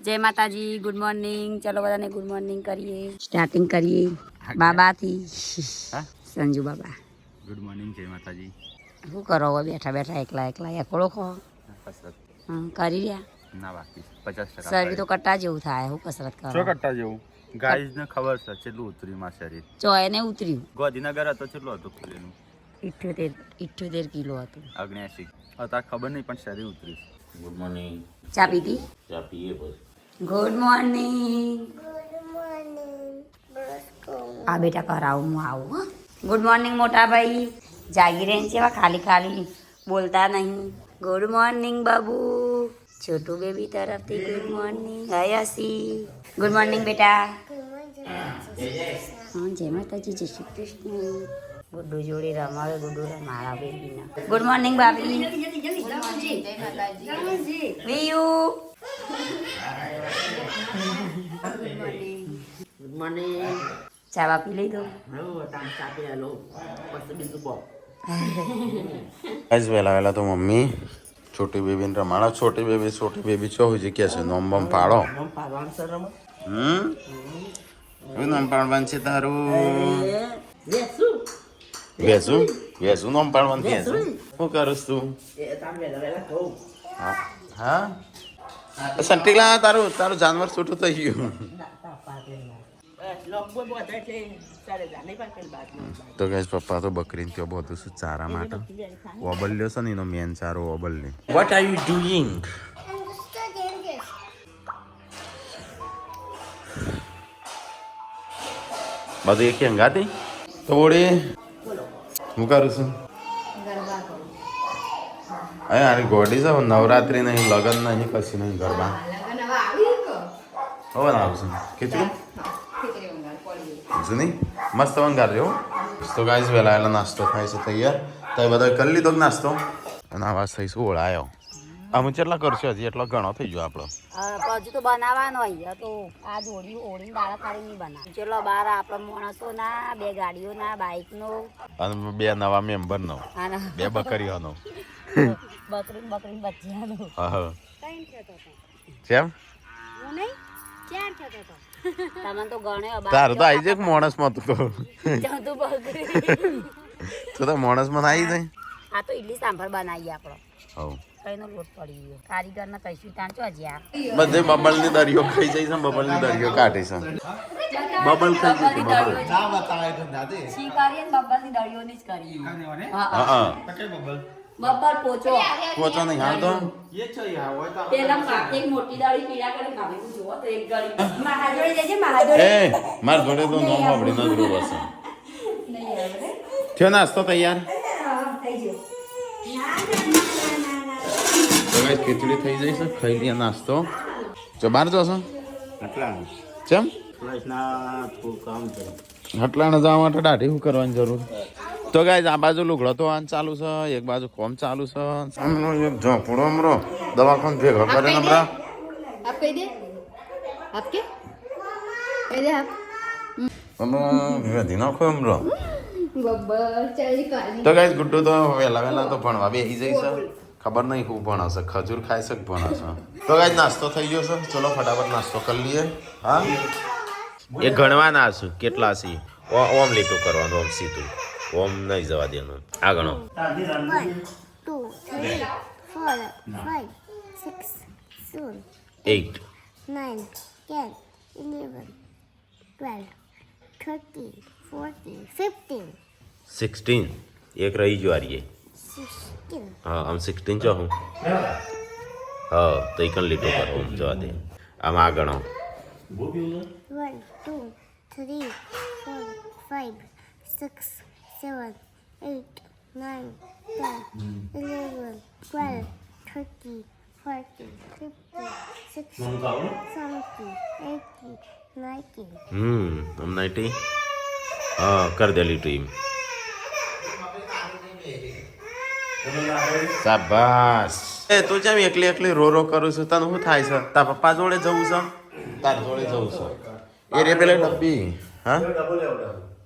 જય માતાજી, good morning. ચલો બધાને ગુડ મોર્નિંગ કરીએ. સ્ટાર્ટિંગ કરીએ બાબાથી. સંજુ બાબા ગુડ મોર્નિંગ. જય માતાજી. શું કરો હવે બેઠા બેઠા એકલા એકલા એકલો ખો કરી રહ્યા? ના બાકી 50% શરીર તો કટ્ટા જેવું થાય. હું કસરત કરો શું કરતા જેવું? ગાઈઝ ને ખબર છે કેટલું ઉતર્યું માં શરીર. ચોયને ઉતર્યું. ગોધીનગર હતો કેટલું હતું ખુલેલું? 78 કિલો હતું. 79 હતા ખબર નહીં પણ શરીર ઉતર્યું. Good morning. ચા પીધી? ચા પીએ પછી. Good morning. આ બેટા કરાવું હું આવું. હા, ગુડ મોર્નિંગ મોટા ભાઈ. જાગી રહે છે ખાલી ખાલી બોલતા નહીં. ગુડ મોર્નિંગ બાબુ. છોટું બેબી તરફથી ગુડ મોર્નિંગ. હયાસી ગુડ મોર્નિંગ બેટા. હા, જય માતાજી, જય શ્રી કૃષ્ણ. ગુડ્ડુ જોડે રમાવે, ગુડ્ડુ મારા બેબીના. ગુડ મોર્નિંગ બાબી. વિયુ ગુડ મોર્નિંગ. ચા વાપી લઈ દો. ચા પી લો પછી બીજું બોલ. आज वेला वेला तो मम्मी छोटी बेबी ने रमाड़ा. छोटी बेबी छो हुई क्या છે નોમ બમ પાડો. નોમ પાડવાનું છે તારું. વેસું નોમ પાડવાનું છે. શું કરું તું? હા સંટીલા તારું જાનવર છૂટું થઈ ગયું. તો ગાઈસ પપ્પા તો બકરીને ત્યાં બધું શું ચારા માટે ઓબલ્યો છે ને એનો મેન ચારો ઓબલને. What are you doing? બધું એક હંગાતી તો ઓળે હું કરું છું. અરે આરી ગોડી છે નવરાત્રી નહીં, લગ્ન નહીં, કશું નહીં, ગરબા હવે આવું છું. કેટલું નહીં મસ્ત વંગારજો. તો ગાઈસ વહેલા વહેલા નાસ્તો થાય છે તૈયાર. તો બધા કરી લીધો નાસ્તો અને આવાજ થઈશું ઓળાયો. અમે કેટલા કરશું હજી? એટલો ઘણો થઈ ગયો આપણો. હજુ તો બનાવવાનો હોય તો આ ઓળી દાડા ખાલી નહીં બનાવ. ચલો બાર આપણા માણસો ના, 2 ગાડીઓ ના, બાઇક નો અને 2 નવા મેમ્બર નો, 2 બકરીઓનો. બકરી બચ્ચાનો. હા કેમ તમે તો ગણે તારું તો આવી જાય માણસ માં. તું તો માણસ માં આવી જાય. આ તો ઇડલી સાંભર બનાવીએ આપણો. હવ કઈનો લોટ પડી ગયો. કારીગર ને કઈશું તાણ ચો જ્યાં બધે બબલ ની દરિયો ખાઈ જાય છે. બબલ ની દરિયો કાઢે છે. બબલ ખાઈ જાય છે. બબલ શી કરીએ બબલ ની દળીઓની જ કરીએ. હા બબલ પોચો પોચો નહીં. હા તો પેલા એક મોટી દાળી પીડા કરે ખાવે તું જોવો તો એક ગળી મહાજોડી દેજે મહાજોડી. એ માર જોડે તો નો બાબડી નો ધ્રુવ હશે. નહીં આવે થયો નાસ્તો તૈયાર. થઈ ગયો. તો ગાઈસ ખીચડી થઈ જાય છે. ખાઈ લઈએ નાસ્તો. જો બહાર જશો ચમ હટલાને જવા માટે દાઢી શું કરવાની જરૂર? તો ગાઈસ આ બાજુ લુગડો તો આન ચાલુ છે, એક બાજુ કોમ ચાલુ છે. એક ઝોપડો અમરો દવાખાન ભેગો કરે નમરા. आप कह दे आपके कह दे आप વેધી નાખો અમરો. बब्बर चली काली તો ગાઈસ ગુડ્ડુ તો વહેલા વહેલા તો ભણવા બેસી જાય છે. ખબર નહીં શું ભણાશે, ખજૂર ખાય છે કે ભણાશે. તો ગાઈસ નાસ્તો થઈ ગયો છે. ચલો ફટાફટ નાસ્તો કરી લઈએ. હા એ ગણવાના છું કેટલા છે. ઓમ લીટું કરવાનું. ઓમ સીધું ઓમ નહીં જવા દેવાનું. આ ગણો 1, 2, 3, 4, 5, 6, 7, 8 9, 10, 11, 12, 13, 14, 15, 16 એક રહી ગયો આરીએ. 16, હા આમ 16 જો હું હા તો એકન લીટું કરો ઓમ જવા દે. આમ આ ગણો 1, 2, 3, 4, 5, 6, 7, 8, 9, 10, 11, 12, 13, 14, 15, 16, 17, 18, 19. આમ 90 હા કર દે લીટું એમ. શાબાશ. એ તું જેમ એકલી એકલી રો રો કરું છું તને શું થાય છે? તાર પપ્પા જોડે જવું છે? તાર જોડે જવું છે? એ રે પેલા ડબ્બી. હા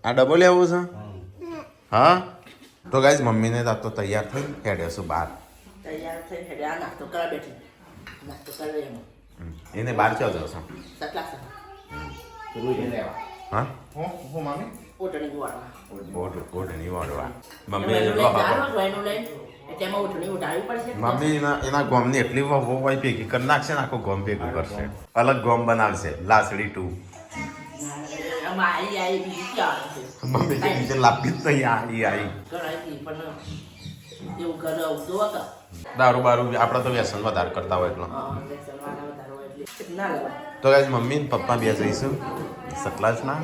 આ ડબો લેવું છે? હા તો ગાઈસ મમ્મીને તો તૈયાર થઈ હેડે છું બહાર. તૈયાર થઈ હેડ્યા નાસ્તો કરવા બેઠી નાસ્તો કરવા એને બહાર ચો જશો સટલા હા ઓટણી વાળવા ઓઢણી વાળવા મમ્મી એટલો તેમાં ઓટણી ઉઠાડવી પડશે મમ્મી એના ગોમની એટલી વહુ હોય ભેગી કરી નાખશે ને આખું ગોમ ભેગું કરશે અલગ ગોમ બનાવશે લાસડી 2 અમારી આવી બીજી ક્યાં આવે છે મમ્મી કે નીચે લાપી જ નહીં આવી કરાવી પણ એવું ઘરે આવતું હતા દારૂ બારૂ આપણે તો વ્યસન વધારે કરતા હોય એટલો હા વેસનવાળા વધારો એટલે ના લેવાય તો ગાઈસ મમ્મી ને પપ્પા બે જઈશું સતલાજના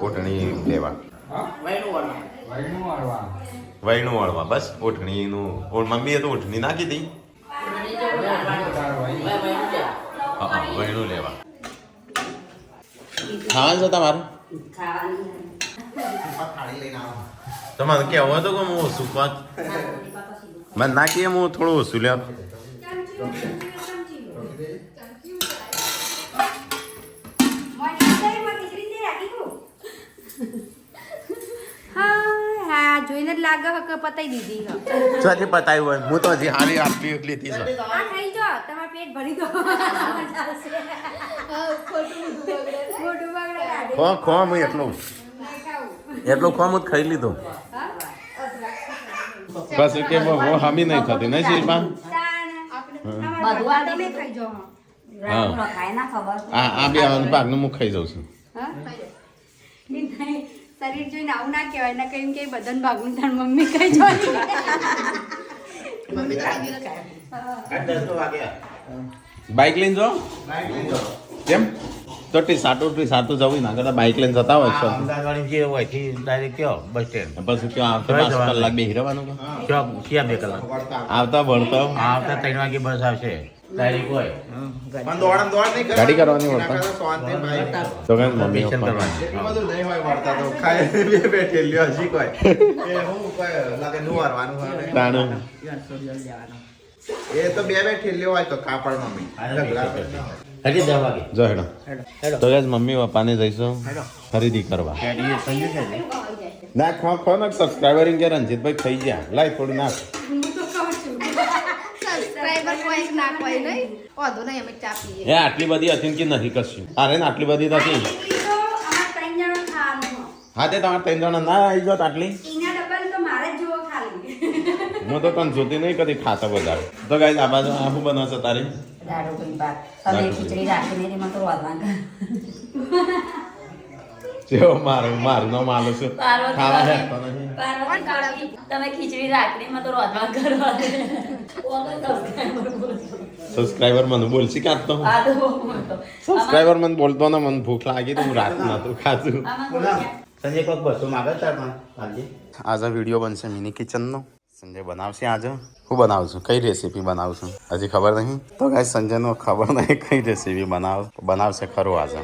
ઓઢણી લેવા વૈણું વાળવા વૈણું વાળવા બસ ઓઢણીનું મમ્મીએ તો ઓઢણી નાખી હતી હા વૈણું લેવા ખાવાનું છે તમારે તમારે કેવું હતું કે હું ઓછું પાંચ મને નાખીએ હું થોડું ઓછું લે હા જોઈને જ લાગે કે પતાઈ દીધી હ ચોથી પતાવી હોય હું તો હજી હાલી આટલી એકલી હતી આ ખાઈ જો તમારે પેટ ભરી દો ખોટું બગડે ખો ખો હું એટલું ખો હું ખાઈ લીધું બસ કે હમી નહીં થતી નહીં શિલ્પા બધું આ તમે ખાઈ જો ખાય ના ખબર આ બે ભાગનું હું ખાઈ જાઉં છું શરીર જોઈને આવું ના કહેવાય ના કહ્યું કે બધાને ભાગનું તાર મમ્મી કઈ જોઈ બાઇક લઈને જાઓ કેમ તો ટી સાટું જવું ના કરતા બાઇક લઈને જતા હોય છો જે હોય થી ડાયરેક્ટ કયો બસ સ્ટેન્ડ પછી ક્યાં આવતા 5 કલાક બેહી રહેવાનું ક્યાં 2 કલાક આવતા ભણતો આવતા 3 વાગે બસ આવશે ડાયરેક્ટ હોય ગાડી કરવાની વળતા તો કઈ મમ્મી તાણું એ તો બે ઠેલ્યો હોય તો કાપડ મમ્મી હજી 10 વાગે જો હેડો તો ગાઈસ મમ્મી પપ્પાને જઈશું ખરીદી કરવા ના ખો ના સબસ્ક્રાઇબર કે રંજીતભાઈ ખાઈ ગયા લાઈ થોડી નાખ સબસ્ક્રાઇબર કોઈ ના કોઈ નહીં ઓધો નહીં અમે ચા પીએ એ આટલી બધી હતી કે નથી કશું અરે ને આટલી બધી નથી હા તે તમારે 3 જણા ના આવી જાત આટલી હું તો તને જોતી નહીં કદી ખાતા બધા તો ગાઈસ આ બાજુ આ શું બનાવશે તારી દારૂ પીને બાર તમે ખીચડી રાખીને એમાં તો વધવા જેવો મારું નો માલો છું ખાવા હેઠતો નહીં તમે ખીચડી રાખીને એમાં તો વધવા કરવા સબસ્ક્રાઇબર મને બોલશી કાં તો સબસ્ક્રાઇબર મને બોલતો ને મને ભૂખ લાગી તો હું રાત નતું ખાતું સંજય કોક બસો માગે તાર પણ આજે વિડીયો બનશે મિની કિચનનો સંજય બનાવશે આજે હું બનાવું કઈ રેસીપી બનાવશું હજી ખબર નહીં તો ગાઈસ સંજયનો ખબર નહીં કઈ રેસીપી બનાવશે ખરું આજે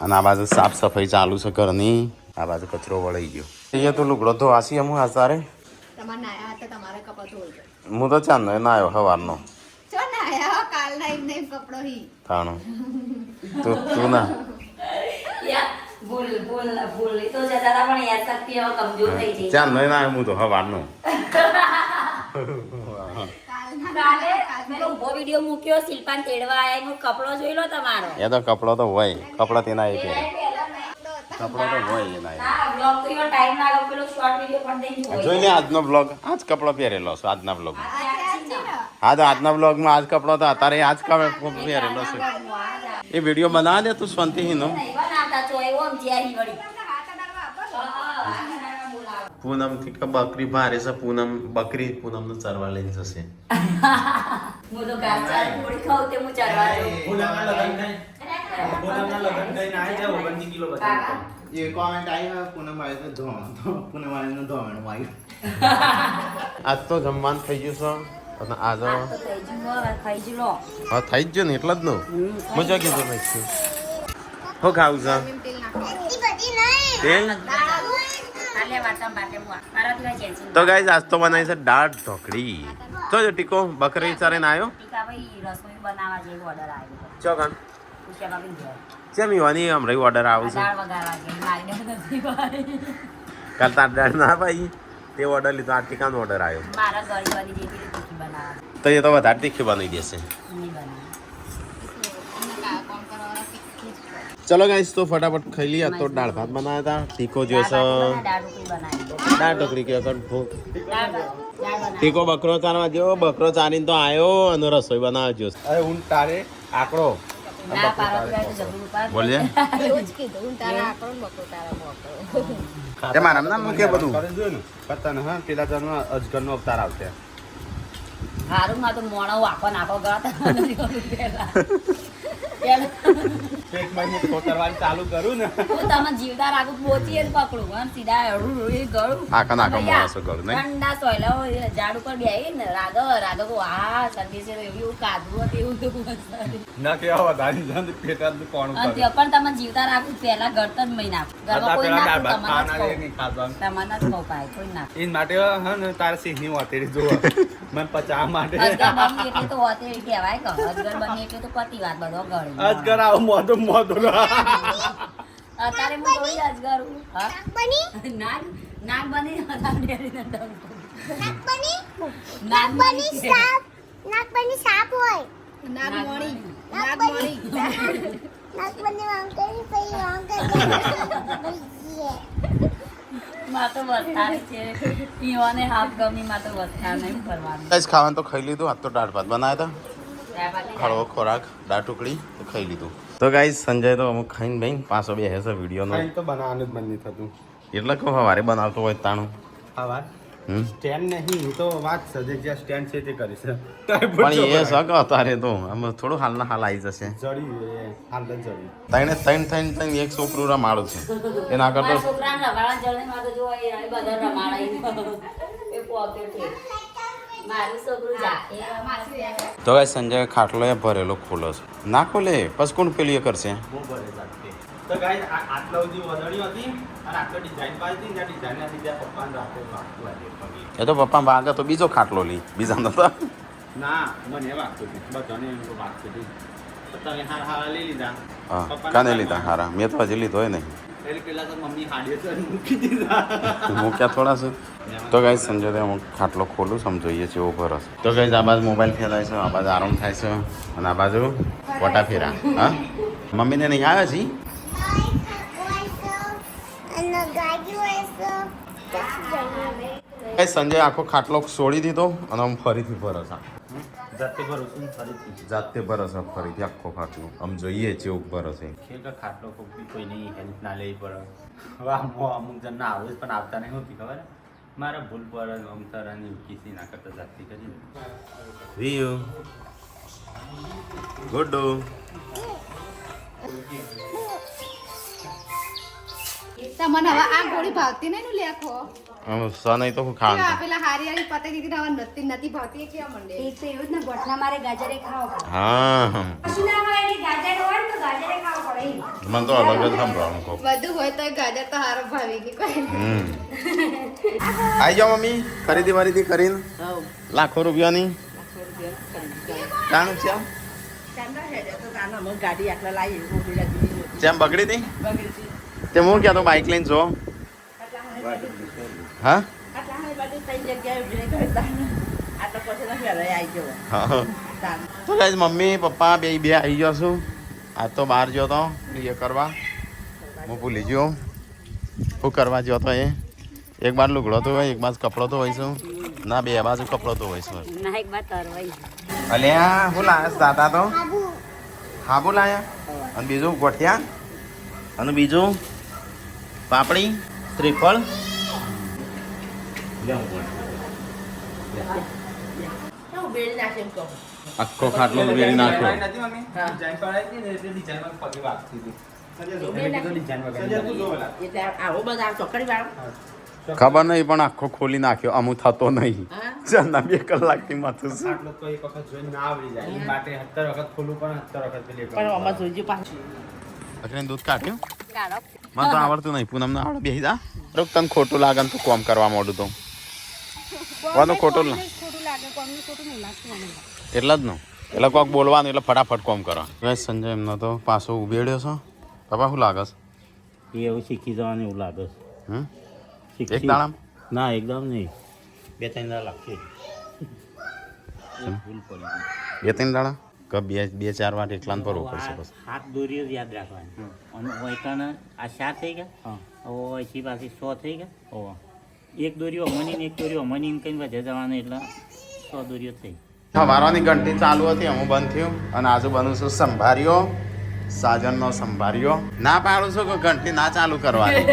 અને આ બાજુ સાફ સફાઈ ચાલુ છે ઘરની આ બાજુ કચરો વળાઈ ગયો એ તો લુગડો તો આસી અમુક આસારે તમારે નાયા હતા તમારે કપા ધોઈ હું તો ચાંદ ના આવ્યો સવારનો ચો નાયા કાલ ના નહીં કપડો હી તાણું તું ના ભૂલ તો જતા હતા પણ યાદ શક્તિ હવે કમજોર થઈ ગઈ ચાંદ ના આવ્યો હું તો સવારનો કાલે મેં ઉભો વિડીયો મૂક્યો શિલ્પાન તેડવા આયા એનો કપડો જોઈ લો તમારો એ તો કપડો તો હોય કપડા તેના એ કપડો તો હોય એના ના બ્લોગ તો એનો ટાઈમ લાગે પેલો શોર્ટ વિડીયો પણ દઈ જોઈ જોઈને આજનો બ્લોગ આજ કપડો પહેરેલો છે આજના બ્લોગ હા તો આજના બ્લોગમાં આજ કપડો તો અત્યારે આજ પહેરેલો છે એ વિડીયો બનાવા દે તું શાંતિહીનો બનાવતા તો એવો જ્યાં વળી પૂનમ થી બકરી ભારે છે બકરી પૂનમ નો ચરવા લઈને જશે હું તો ઘાસ ચાર થોડી ખાઉં તે હું ચરવા એ કોમેન્ટ આવી પૂનમ આવી તો ધોવાનું પૂનમ વાળીનું ધોવાનું આવ્યું આજ તો જમવાનું થઈ ગયું છે અને આજે ખાઈ જુલો હા થઈ જ ગયો ને એટલે જ નું મજા કીધું નહીં શું ખાવું છે તેલ તો ગાઈસ આજ તો બનાવી છે દાળ ઢોકળી તો જો ટીકો બકરી વિચારીને આવ્યો રસોઈ બનાવવા જેવો ઓર્ડર આવ્યો ચોકન પૂછ્યા બાબી ઘેર કેમ ઈવાની હમણાં ઓર્ડર આવું છે દાળ વગાડવા ગઈ મારીને નથી ભાઈ કાલ તાર દાળ ના ભાઈ તે ઓર્ડર લીધો આ ટીકાનો ઓર્ડર આવ્યો મારા ગરીબની જેવી તીખી બનાવવા તો એ તો વધારે તીખી બનાવી દેશે નહીં બનાવે ચલો ગાઈસ તો ફટાફટ ખાઈ લઈએ આ તો દાળ ભાત બનાવ્યા હતા તીખો જોઈશે દાળ ઢોકળી બનાવી દાળ ઢોકળી કે ભૂખ દાળ બનાવી તીખો બકરો ચારવા જેવો બકરો ચારીને તો આવ્યો અને રસોઈ બનાવવા જો અરે ઊંટ તારે આકડો ના પાર્વતી તો જબરું પાર બોલીએ એવું જ કીધું હું તારા આકરો ને બકરો તારા બકરો એ મારા નામ મૂકે બધું કરે જોયું ને પતા ને હા પેલા જન્મ અજગર નો અવતાર આવશે હારું માં તો મોણો વાકો નાખો ગળા પેલા પેટમાં હું ખોતરવાનું ચાલુ કરું ને હું તમે જીવતા રાખું પોચીએ પકડું અને સીધા એવડું એ ગળું આખા નાખા માણસો ગળું નહીં ઠંડા સોયલા ઝાડ ઉપર બેહી ને રાઘવ આ સંદેશે એવું કાઢવું હતું એવું તો ના કેવા વધારી જાય ને પેટા કોણ અને તે પણ તમે જીવતા રાખું પહેલા ગળતર મહિના ઘરમાં કોઈ નાખું તમને જ કહું પાય કોઈ નાખું એ માટે હા ને તારે સિંહની વાતેરી જોવા મને પચા માટે અજગર બની એટલે તો હોતેડી કહેવાય કે અજગર બની એટલે તો પતિ વાત બધો ગળી અજગર આવો મોઢું મોઢું અત્યારે હું થોડી અજગર હું હા બની નાગ બની ડેરીને દમ નાક બની નાગ બની સાપ નાક બની સાપ હોય નાગ મોણી નાક નાગ બની મોણી નાક બની આમ કરી પછી આમ કરી માં તો વસ્તારી છે પીવાને હાફ ગમી માં તો વસ્તાર નહીં કરવાનું ગાઈસ ખાવાનું તો ખાઈ લીધું આ તો દાળ ભાત બનાવ્યા હતા ત્યારબાદ હળવો ખોરાક દાળ ટુકડી તો ખાઈ લીધું તો ગાઈસ સંજય તો અમુક ખાઈને ભાઈ પાછો બે હશે વિડીયોનો તો બનાવવાનું જ મન નહીં થતું એટલે કહું સવારે બનાવતો હોય તાણું આ વાત હમ સ્ટેન્ડ નહીં હું તો વાત સજે જ્યાં સ્ટેન્ડ છે તે કરીશ પણ એ શક અત્યારે તો આમાં થોડું હાલના હાલ આવી જશે જડી હાલ જ જડી તઈને ત્રણ એક છોકરું રમાડું છે એના મારા કરતો છોકરાને રમાડા જળને માં તો જો એ બધા રમાડાઈ એ પોતે છે મારું છોકરું જાતે તો ગાઈસ સંજય ખાટલો એ ભરેલો ખોલો છે ના ખોલે પછી કોણ પેલી એ કરશે બહુ બરે જાતે તો ગાઈસ આટલા સુધી વધણી હતી અને આટલો ડિઝાઇન પાડી હતી ત્યાં ડિઝાઇન હતી ત્યાં પપ્પાને રાતે વાગતું આજે એ તો પપ્પા વાગે તો બીજો ખાટલો લી બીજા નતો ના મને વાગતું હતું બધાને એમ તો વાગતું હતું તો તમે હારા લઈ લીધા હા પપ્પાને કાને લીધા હારા મેં તો હજી લીધો હોય નહીં એટલે પેલા તો મમ્મી હાડીએ તો મૂકી દીધા હું ક્યાં થોડા છે તો ગાઈસ સંજય તો અમુક ખાટલો ખોલું સમજોઈએ છે એવો ભરસ તો ગાઈસ આ બાજુ મોબાઈલ ફેલાય છે આ બાજુ આરામ થાય છે અને આ બાજુ પોટા ફેરા હા મમ્મીને નહીં આવે છે અને ગાડી હોય તો ગાઈસ સંજય આખો ખાટલો છોડી દીધો અને આમ ફરીથી ભરસ જાતે ભરું છું ફરીથી જાતે ભરસ ફરીથી આખો ખાટલો આમ જોઈએ છે એવું ભરસ ખેલ ખાટલો કોઈ કોઈની હેલ્પ ના લેવી પડે હવે અમુક જણ ના આવે પણ આવતા નહીં હોતી ખબર મારા ભૂલ પર અમતરાની કિસી ના કરતા જાતી કરી વિયુ ગુડ્ડુ તમને હવે આ ગોળી ભાવતી નહીં નું લેખો સા નહીં તો હું કેવા ખાવાનું પેલા હારી હારી પતે દીધી હવે નથી ભાવતી એ કેવા મંડે એ તો એવું જ ને ગોઠના મારે ગાજરે ખાવા પડે હા કશું ના હોય એટલે ગાજર હોય ને તો ગાજરે ખાવા પડે મને તો અલગ જ સંભળાવાનું કહું બધું હોય તો ગાજર તો હારો ભાવી ગઈ કોઈ આવી જાઓ મમ્મી ખરીદી વરીદી કરીને લાખો રૂપિયાની કાણું છે ગાડી આટલા લાવી જેમ બગડી હતી તે હું ક્યાં તો બાઇક લઈને જો હા હા તો ગાઈસ મમ્મી પપ્પા બે આવી ગયો છું આજ તો બહાર ગયો તો એ કરવા હું ભૂલી ગયો શું કરવા ગયો તો એ એક બાર લુગડો તો હોય એક બાજુ કપડો તો હોય છું ના બે બાજુ કપડો તો હોય છું ના એક બાર તરવાઈ અલ્યા શું લાયા દાદા તો હાબુ લાયા અને બીજું ગોઠિયા અને બીજું પાપડી શ્રીફળ આખો ખાટલો વેરી નાખ્યો આવો બધા ચોકડી વાળો ખબર નહીં પણ આખો ખોલી નાખ્યો અમુક થતો નહીં ચારના 2 કલાકથી માથું છે આટલો તો એક વખત જોઈને ના આવડી જાય એ માટે 70 વખત ખોલું પણ 70 વખત પેલી પણ આમાં જોઈજો પાછું અખરે દૂધ કાઢ્યું કાઢો મને તો આવડતું નહીં પૂનમ ના આવડે બેસી જા રોક તને ખોટું લાગે ને તું કોમ કરવા માંડું તો વાનું ખોટું ના એટલે જ નો એટલે કોક બોલવાનું એટલે ફટાફટ કોમ કરો સંજય એમનો તો પાછો ઉભેડ્યો છો પપ્પા શું લાગે છે એવું શીખી જવાનું એવું લાગે હમ છે એક દાડામાં ના એકદમ નહીં 2-3 દાડા લાગશે ભૂલ પડી ગઈ 2-3 દાડા કે બે ચાર વાર એકલાને ભરવું પડશે પછી હાથ દોરીઓ જ યાદ રાખવાની અને વૈકાના આ 4 થઈ ગયા હવે અહીંથી પાછી 100 થઈ ગયા ઓવા એક દોરીઓ મનીને એક દોરીઓ મનીને કઈ વધે જવાનું એટલે 100 દોરીઓ થઈ. વારવાની ઘંટી ચાલુ હતી હું બંધ થયું અને આજુ બનું છું સંભાર્યો સાજનનો સંભાર્યો ના પાડું છું કે ઘંટી ના ચાલુ કરવાની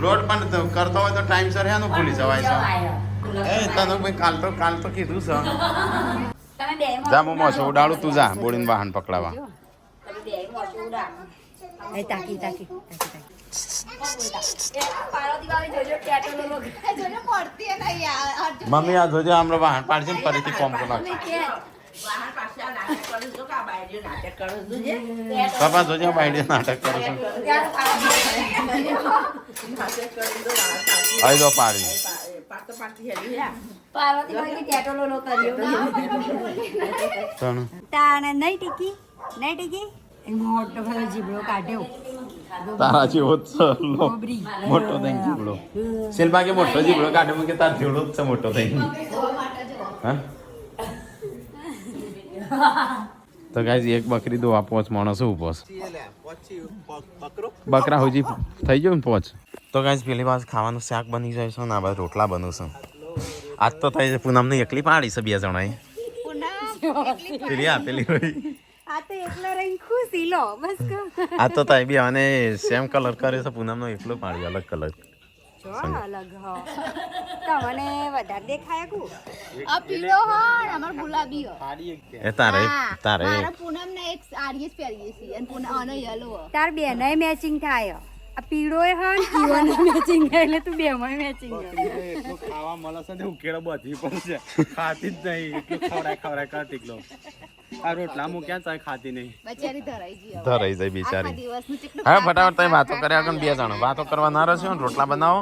લોટ પણ કરતો હોય તો ટાઈમ સર હેનું ભૂલી જવાય છે એ તને ભાઈ કાલ તો કીધું છે જા હું મોસો ઉડાડું તું જા બોડીને વાહન પકડાવા મમ્મી આ જોજો હમણાં વાહન પાડશે ને ફરીથી કોમ કરવા બહાર પાસે આ નાટક કરું છું કે આ બાયડીઓ નાટક કરું છું જે પપ્પા જોજો બાઈડે નાટક કરો છો નાટક કરું તો બહાર પાસે આવી દો પાડી પાતો પાતી હેડી હે પાર્વતીભાઈ ટેટો લોલો કર્યો તણ તાણે નહીં ટીકી મોટો ભાઈ જીબડો કાઢ્યો તારા જેવો જ છે લો મોટો થઈ જીબડો શિલ્પા કે મોટો જીબડો કાઢ્યો કે તાર જેવડો જ છે મોટો થઈ હા તો ગાઈઝ એક બકરી દો આ 5 માણસો ઉપોસ બકરા હોજી થઈ ગયો ને 5 તો ગાઈઝ પેલી બાજુ ખાવાનું શાક બની જાય છે ને આ બાજુ રોટલા બનવું છે આજ તો થઈ છે પૂનમને એકલી પાડી છે 2 જણાએ પેલી હોય આ તો એકલા રહીને ખુશી લો બસ આ તો તાઈ બી અને સેમ કલર કરે છે પૂનમનો એકલો પાડી અલગ કલર અલગ હો તમને વધારે દેખાય કુ આ પીળો હોય અમાર ગુલાબી હોય એ તારે મારા પૂનમ ને એક આરીએ પહેરીએ છીએ અને પૂનમ આનો યલો તાર બેને મેચિંગ થાય આ પીળો એ હોય ને પીળો મેચિંગ થાય એટલે તું બે માં મેચિંગ એટલું ખાવા મળે છે ને ઉકેળો બધી પણ છે ખાતી જ નહીં એટલું ખવડાય કરતી એકલો આ રોટલા હું ક્યાં ચાય ખાતી નહીં બચારી ધરાઈ ગઈ ધરાઈ જાય બિચારી દિવસનું ચેટલું હા ફટાફટ તમે વાતો કર્યા વગર 2 જણા વાતો કરવા ના રહેશો ને રોટલા બનાવો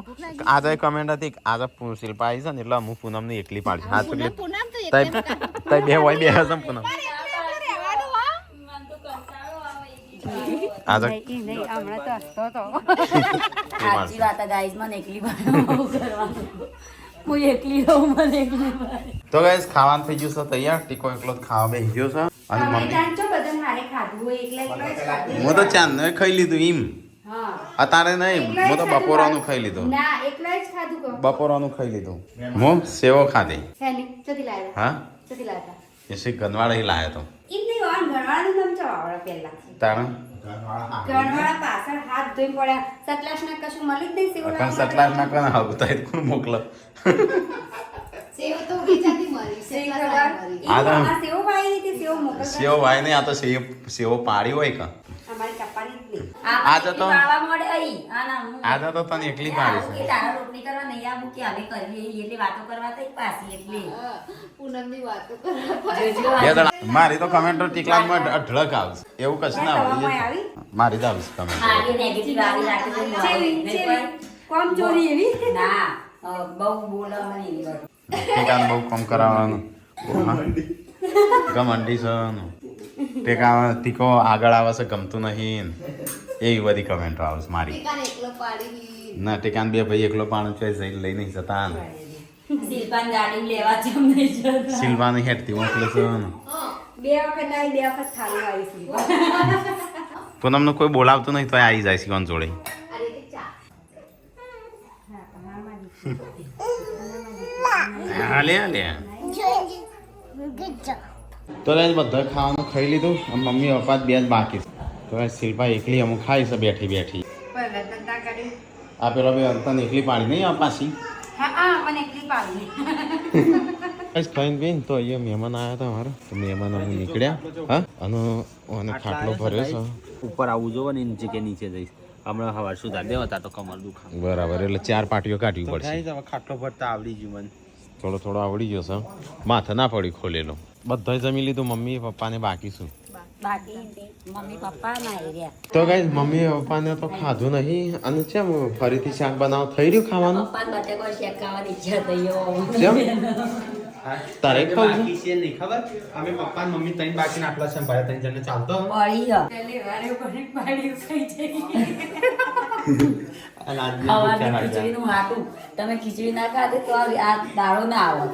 આજે કમેન્ટ હતી આજે શિલ્પા આવી છે ને એટલે હું પૂનમને એકલી પાડી હા તો પૂનમ તો તઈ બે હોય બે હસમ પૂનમ આજે નહીં હમણાં તો હસતો તો સાચી વાત ગાઈઝ મને એકલી કરવાનું હું એકલી રહું મને એકલી તો ગાઈસ ખાવાનું થઈ ગયું છે તૈયાર ટીકો એકલો જ ખાવા બેસી ગયો છે અને મમ્મી જાણજો બધા મારે ખાધું હોય એકલા જ ખાધું હું તો ચાંદ ખાઈ લીધું એમ હા અતારે નહીં હું તો બપોરાનું ખાઈ લીધું ના એકલા જ ખાધું કો બપોરાનું ખાઈ લીધું હું સેવો ખાધી હેની ચતી લાવ્યા હા ચતી લાવ્યા એ શી ગનવાડા ઈ લાયો તો એમ નહીં હોય ગણવાનું નામ ચવાવડા પહેલા તારા ગણવાળા પાછળ હાથ ધોઈ પડ્યા સતલાસના કશું મળી જ નહીં અકન સેવડા સટલાર ના કોણ આવતા કોણ મોકલો સેવ તો બીજાથી મરી સેટલા મરી આ તો સેવો ભાઈ હતી સેવો મોકલ સેવો ભાઈ નહીં આ તો સેવો પાડી હોય કા અમારી કપાની જ નહીં આ તો પાવા મળે અહીં આ ના હું આ તો તને એકલી પાડી કે છે તારા રોટલી કરવા નહીં આવું કે અમે કરીએ એટલે વાતો કરવા તો એક પાછી એટલે પૂનમ ની વાતો બે જણા મારી તો કમેન્ટો ટીકલામાં અઢળક આવશે એવું કશું ના તમારે હોય આવી મારી જ આવશે કમેન્ટ મારી નેગેટિવ આવી રાખી કોમ ચોરી એવી ના બહુ બોલો મને એવી વાત ટીકાને બહુ કમ કરાવવાનું ગમંડી છે ટીકા ટીકો આગળ આવે છે ગમતું નહીં એવી બધી કમેન્ટો આવશે મારી ટીકાને એકલો પાડી ના ટીકાને બે ભાઈ એકલો પાણી છે જઈને લઈ નહીં જતા ને શિલ્પાન ગાડી લેવા જમ નહીં જતા સિલ્વાને હેઠતી મોકલે છે ને બે વખત આવી બે વખત થાળી આવી શિલ્પા પૂનમને કોઈ બોલાવતું નહીં તો આવી જાય છે કોણ જોડે અરે ચા હાલે હાલે તો બધા ખાવાનું ખાઈ લીધું અને મમ્મી પપ્પા બે જ બાકી છે તો શિલ્પા એકલી અમુક ખાઈ છે બેઠી બેઠી આ પેલો બે અંતન એકલી પાડી નહીં આ પાછી હા મને એકલી પાડી ખાઈને પીને તો અહીંયા મહેમાન આવ્યા હતા અમારા તો મહેમાન અમે નીકળ્યા હા અને ખાટલો ભર્યો છે ઉપર આવવું જોવે ને નીચે કે નીચે જઈશ હમણાં હવાર સુધાર દેવા તો કમર દુખા બરાબર એટલે 4 પાટીઓ કાઢવી પડશે હવે ખાટલો ભરતા આવડી ગયું મને થોડો આવડી ગયો છે માથે ના પડી ખોલેલો બધા જમી લીધું મમ્મી પપ્પાને બાકી શું બાકી મમ્મી પપ્પા ના રહ્યા તો ગાઈસ મમ્મી પપ્પાને તો ખાધું નહીં અને કેમ ફરીથી શાક બનાવ થઈ રહ્યું ખાવાનું પપ્પા બટેકો શેક ખાવાની ઈચ્છા થઈ કેમ તારે આજે ખાવું છે? બાકી છે નહીં ખબર અમે પપ્પા ને મમ્મી ત્રણ બાકી આટલા છે ભાઈ ત્રણ જણને ચાલતો પડી ગયો અને આજે સવારની ભૂખ્યા ખીચડીનું હાટું તમે ખીચડી ના ખાધે તો આ દાળો ના આવે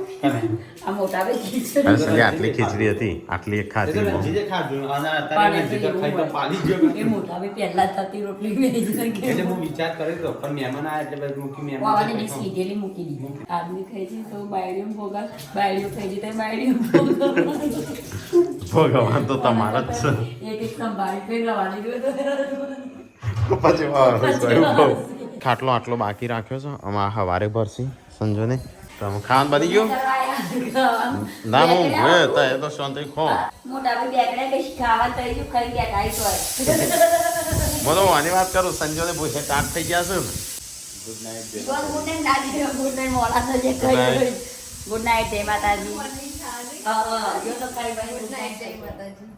આ મોટા ભાઈ ખીચડી અરે સંજય આટલી ખીચડી હતી આટલી એક ખાધી એટલે હું. રંજીતે ખાધું અને અત્યારે પણ રંજીતે ખાઈ તો પાલી ગયો એ મોટા ભાઈ પહેલા થતી રોટલી વેચી એટલે હું વિચાર કર્યો હતો પણ મહેમાન આવ્યા એટલે પછી મૂકી વાવાની ડીશ મહેમાન લીધેલી મૂકી દીધી આદમી ખાઈ છે તો બાયડીઓ ભોગા બાયડીઓ ખાઈ છે તો બાયડીઓ ભોગા ભગવાન તો તમારા જ છે. એક એક સંભાળી ફેર રવાની ગયો પછી વારસ ગયું બહુ. ખાટલો આટલો બાકી રાખ્યો છે આમાં હવારે ભરસી સંજો ને તમે ખાવાનું બધી ગયું ના હું ભૂએ તો એ તો શાંતિ ખો મોટા ભાઈ બેગડે કઈ ખાવા તઈ જો ખાઈ ગયા કાઈ તો હું તો આની વાત કરું સંજો ને ભૂસે ટાટ થઈ ગયા છે ગુડ નાઈટ દાદી ગુડ નાઈટ મોડા તો જે Good night. કઈ ગુડ નાઈટ જય માતાજી હા જો તો કઈ ગુડ નાઈટ જય માતાજી